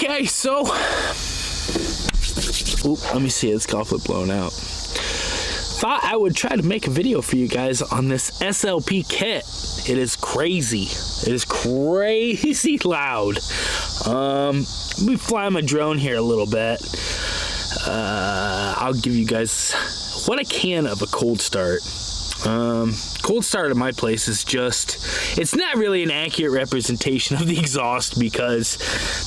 Okay, so, let me see, it's got blown out. Thought I would try to make a video for you guys on this SLP kit. It is crazy. It is crazy loud. Let me fly my drone here a little bit. I'll give you guys what I can of a cold start. Cold start at my place is just, it's not really an accurate representation of the exhaust because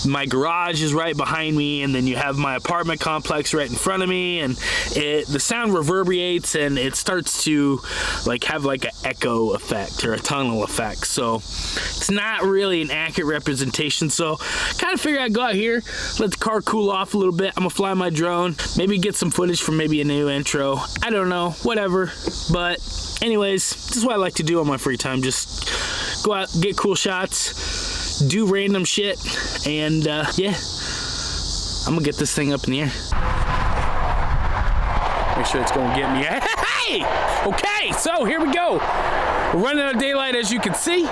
my garage is right behind me and then you have my apartment complex right in front of me, and the sound reverberates and it starts to like have like an echo effect or a tunnel effect. So it's not really an accurate representation. So kind of figure I'd go out here, let the car cool off a little bit. I'm gonna fly my drone, maybe get some footage from maybe a new intro. I don't know, whatever. But anyways, this is what I like to do on my free time. Just go out, get cool shots, do random shit, and yeah, I'm gonna get this thing up in the air. Make sure it's gonna get me. Hey! Okay, so here we go. We're running out of daylight, as you can see.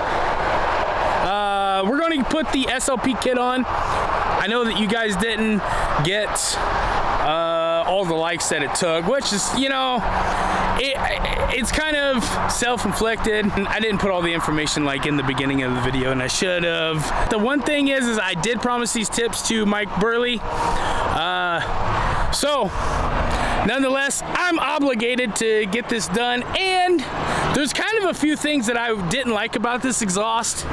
We're gonna put the SLP kit on. I know that you guys didn't get all the likes that it took, which is, you know, it's kind of self-inflicted. I didn't put all the information like in the beginning of the video, and I should have. The one thing is I did promise these tips to Mike Burley. So nonetheless, I'm obligated to get this done, and there's kind of a few things that I didn't like about this exhaust.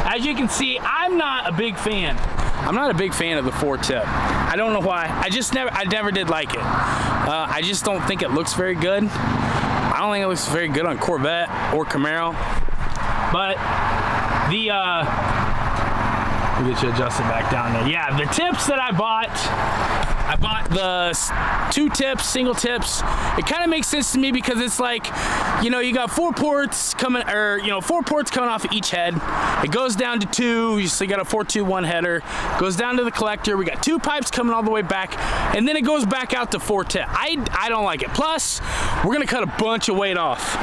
As you can see, I'm not a big fan. I'm not a big fan of the 4-tip. I don't know why. I never did like it. I just don't think it looks very good. I don't think it looks very good on Corvette or Camaro. But the, we'll get you adjusted back down there. Yeah, the tips that I bought the 2 tips, single tips. It kind of makes sense to me because it's like, you know, you got 4 ports coming, or, you know, 4 ports coming off of each head. It goes down to 2, so you got a 4-2-1 header. Goes down to the collector. We got 2 pipes coming all the way back, and then it goes back out to 4-tip. I don't like it. Plus, we're gonna cut a bunch of weight off,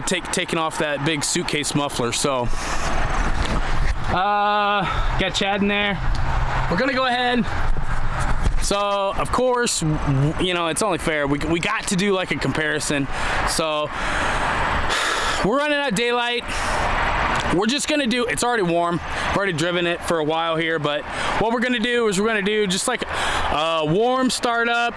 taking off that big suitcase muffler. So, got Chad in there. We're gonna go ahead. So, of course, you know, it's only fair. We got to do like a comparison. So, we're running out of daylight. We're just gonna do, it's already warm. I've already driven it for a while here, but what we're gonna do is we're gonna do just like a warm startup.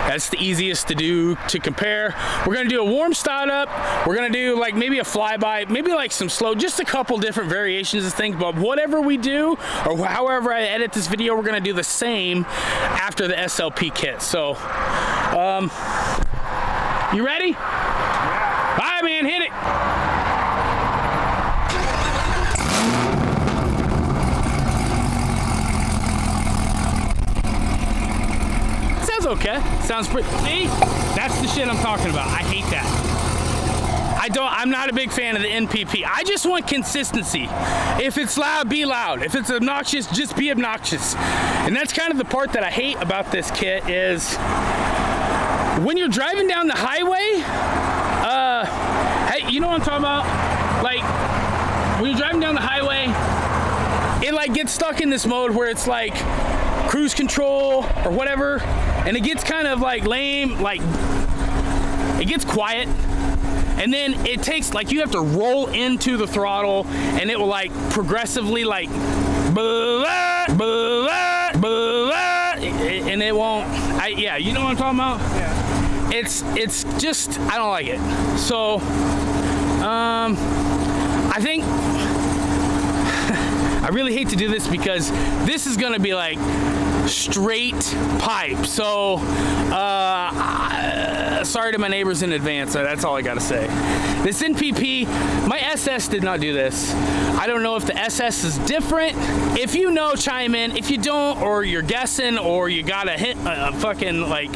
That's the easiest to do to compare. We're gonna do a warm startup. We're gonna do like maybe a flyby, maybe like some slow, just a couple different variations of things, but whatever we do, or however I edit this video, we're gonna do the same after the SLP kit. So, you ready? Yeah. All right, man, hit it. Okay, sounds pretty. See, that's the shit I'm talking about. I hate that. I'm not a big fan of the NPP. I just want consistency. If it's loud, be loud. If it's obnoxious, just be obnoxious. And that's kind of the part that I hate about this kit is when you're driving down the highway, hey, you know what I'm talking about? Like, when you're driving down the highway, it like gets stuck in this mode where it's like cruise control or whatever, and it gets kind of like lame, like it gets quiet, and then it takes, like, you have to roll into the throttle and it will like progressively like blah, blah, blah, and it won't, yeah, you know what I'm talking about? Yeah. It's just, I don't like it. So I think I really hate to do this because this is gonna be like straight pipe. So, sorry to my neighbors in advance. That's all I gotta say. This NPP, my SS did not do this. I don't know if the SS is different. If you know, chime in. If you don't, or you're guessing, or you gotta hit a fucking like,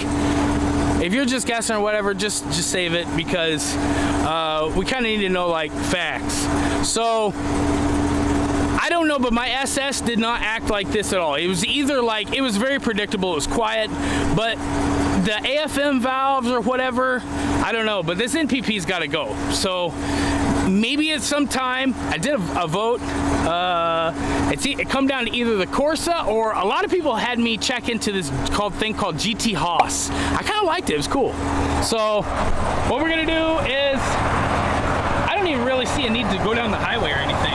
if you're just guessing or whatever, just save it because we kind of need to know like facts. So, I don't know, but my SS did not act like this at all. It was either like, it was very predictable, it was quiet, but the AFM valves or whatever, I don't know, but this NPP's got to go. So maybe at some time, I did a vote, It come down to either the Corsa, or a lot of people had me check into this thing called GT Haas. I kind of liked it. It was cool. So what we're gonna do is, I don't even really see a need to go down the highway or anything.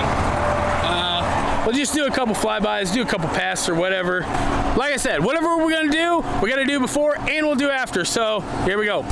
We'll just do a couple flybys, do a couple passes or whatever. Like I said, whatever we're gonna do before and we'll do after. So here we go.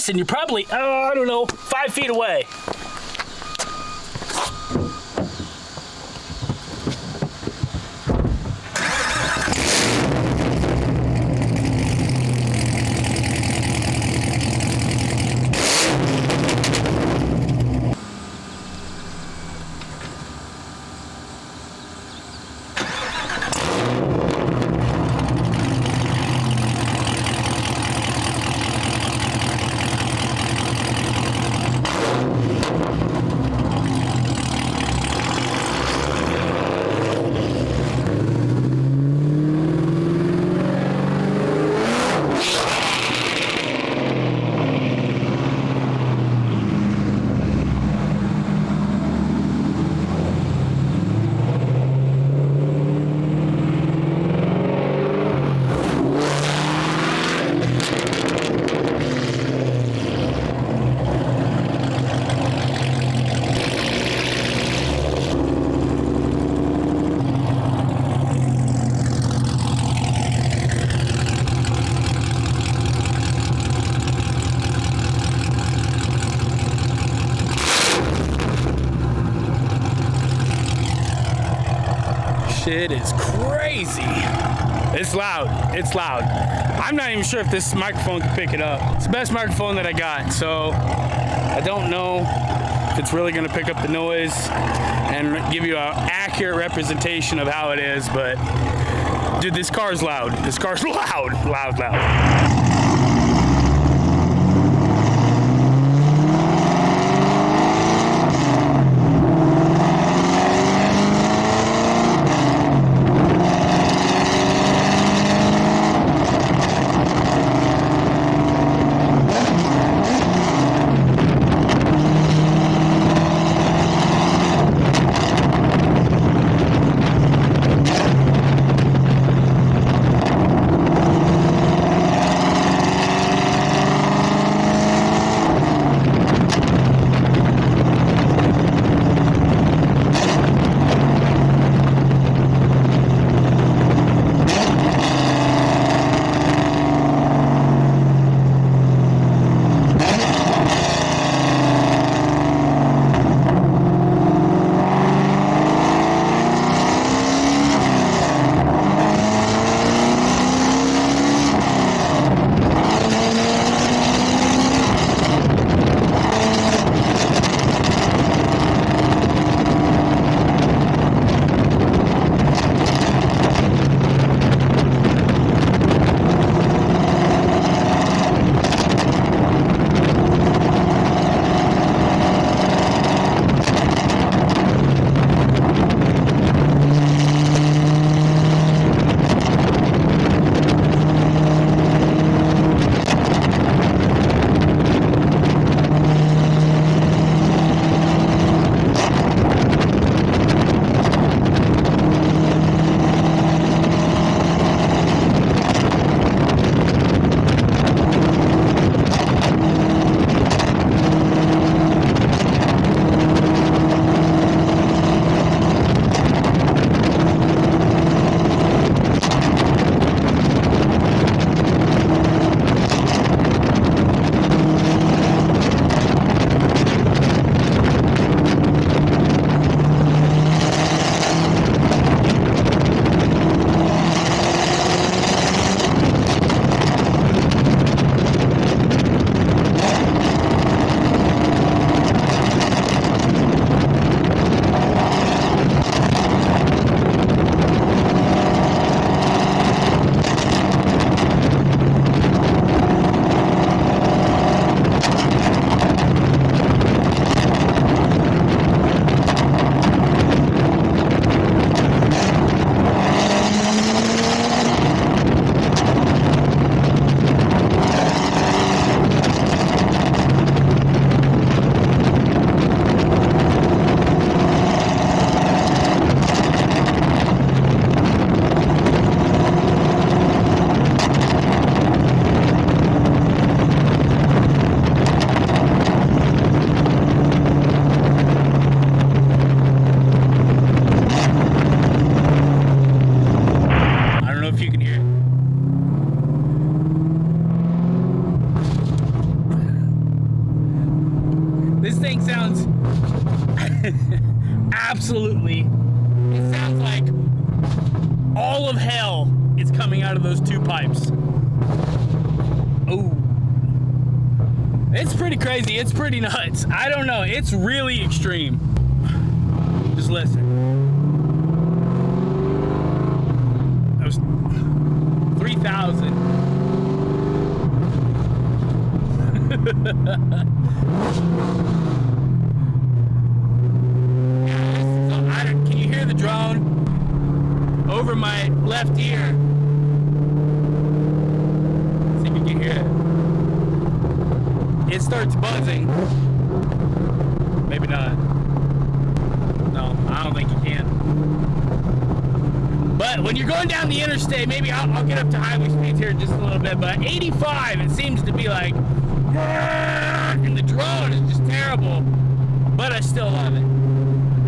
guessing you're probably, I don't know, 5 feet away. Shit is crazy. It's loud. It's loud. I'm not even sure if this microphone can pick it up. It's the best microphone that I got, so I don't know if it's really gonna pick up the noise and give you an accurate representation of how it is, but dude, this car is loud. This car's loud, loud, loud. sounds absolutely, it sounds like all of hell is coming out of those two pipes. Oh, it's pretty crazy. It's pretty nuts. I don't know. It's really extreme. Just listen. That was 3,000. Can you hear the drone over my left ear? See if you can hear it. It starts buzzing. Maybe not. No, I don't think you can. But when you're going down the interstate, maybe I'll get up to highway speeds here in just a little bit, but 85, it seems to be like, and the drone is just terrible, but I still love it.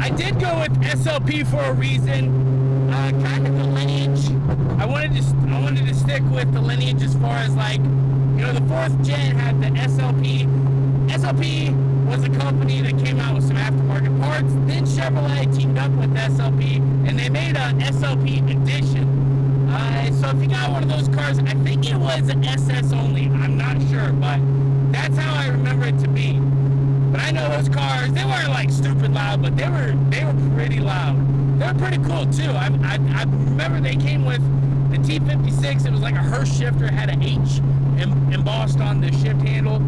I did go with SLP for a reason, kind of the lineage. I wanted to stick with the lineage as far as, like, you know, the 4th gen had the SLP. SLP was a company that came out with some aftermarket parts. Then Chevrolet teamed up with SLP, and they made a SLP edition. So if you got one of those cars, I think it was an SS only. I'm not sure, but that's how I remember it to be. But I know those cars, they weren't like stupid loud, but they were pretty loud. They were pretty cool too. I remember they came with the T56. It was like a Hearst shifter. It had an H embossed on the shift handle.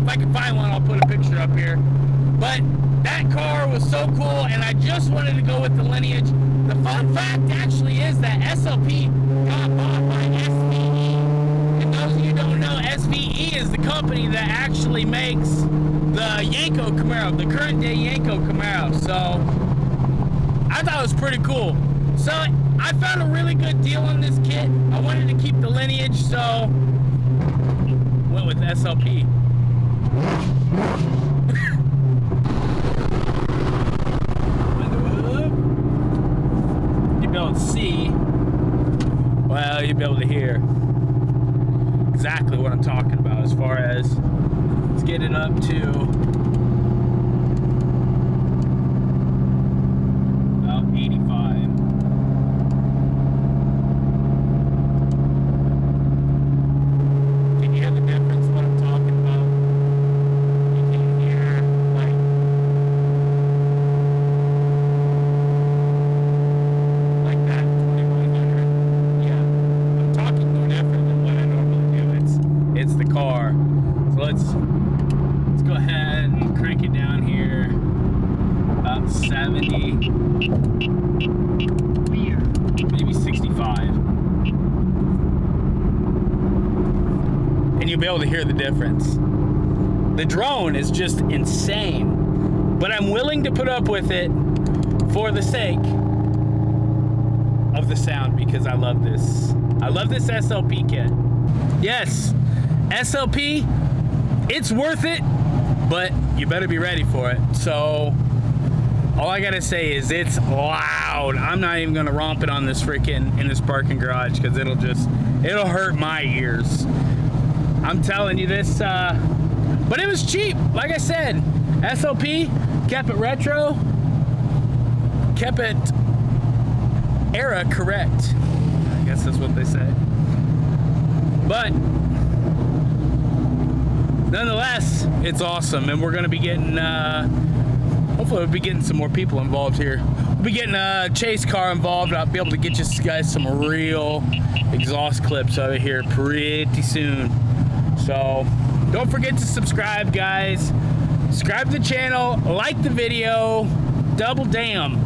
If I can find one, I'll put a picture up here. But that car was so cool, and I just wanted to go with the lineage. The fun fact actually is that SLP got bought by SVE. And those of you who don't know, SVE is the company that actually makes the Yanko Camaro, the current day Yanko Camaro. So I thought it was pretty cool. So I found a really good deal on this kit. I wanted to keep the lineage, so went with SLP. You'll be able to see, well, you'll be able to hear exactly what I'm talking about as far as, let's get it up to about 85. Can you hear the difference what I'm talking about? You can hear like that 2100. Yeah, I'm talking no different than what I normally do. It's the car. So let's go ahead and crank it down here about 70, maybe 65, and you'll be able to hear the difference. The drone is just insane, but I'm willing to put up with it for the sake of the sound because I love this. I love this SLP kit. Yes, SLP, it's worth it, but you better be ready for it. So all I gotta say is it's loud. I'm not even gonna romp it on this in this parking garage because it'll hurt my ears. I'm telling you this, but it was cheap. Like I said, SLP kept it retro, kept it era correct. I guess that's what they say. But nonetheless, it's awesome, and we're gonna be getting, hopefully we'll be getting some more people involved here. We'll be getting a chase car involved. I'll be able to get you guys some real exhaust clips over here pretty soon. So don't forget to subscribe, guys. Subscribe to the channel, like the video, double damn.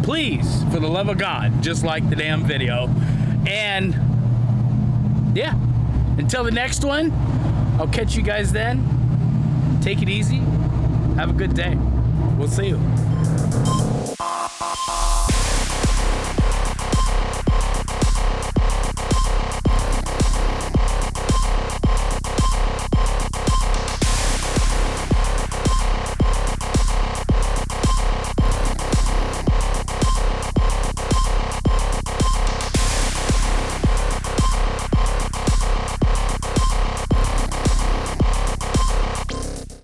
Please, for the love of God, just like the damn video. And yeah, until the next one, I'll catch you guys then. Take it easy. Have a good day. We'll see you.